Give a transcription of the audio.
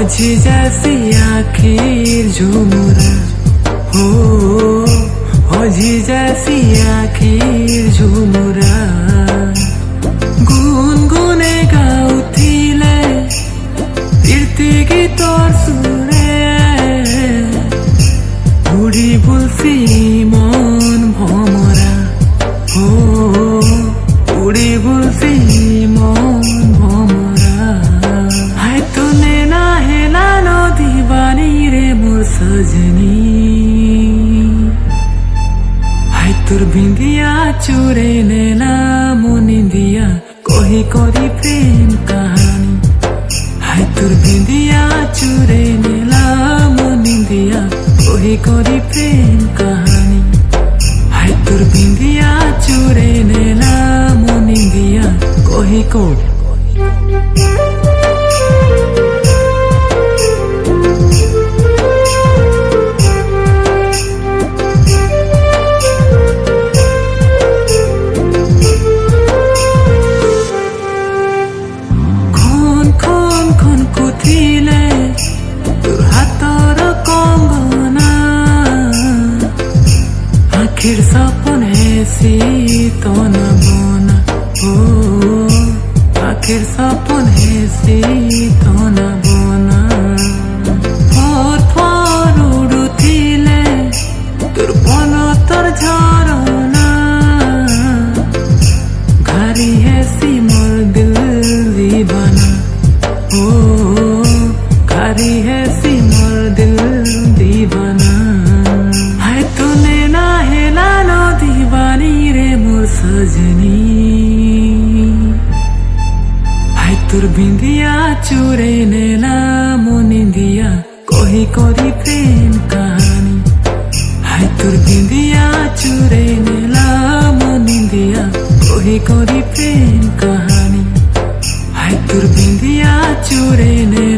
हजी जैसी आखिर झूमरा हो, हजी जैसी आखिर झूमरा गुनगुने गाउथिले तीर्ति गीतर सुरे उड़ी बुलसी मन भमरा हो, उड़ी बुलसी मन भमरा हाय तूने ना हेला नदी बानी रे मोर सजनी हाय तुर बिंदिया चुरे नेला मुनिंदिया कोही कोरी प्रेम कहानी हाय तुर बिंदिया चुरे नेला मुनिंदिया कोही कोरी प्रेम कहानी हाय तुर बिंदिया चुरे नेला मुनिंदिया कोही कोरी आखिर सपन ऐसी तो न बोना हो, आखिर सपन ऐसी तो न बोना फर फर उड़ुथिले तोर पन तोर झरना घारी ऐसी मोर दिल दीवाना हो, घारी ऐसी मोर दिल दीवाना हाय तूने ना हेला नदी बानी रे मोर सजनी हाय तुर बिंदिया चुरे नेला मुनिंदिया कोही कोरी प्रेम कहानी हाय तुर बिंदिया चुरे नेला मुनिंदिया कोही कोरी प्रेम कहानी हाय तुर बिंदिया चुरे नेला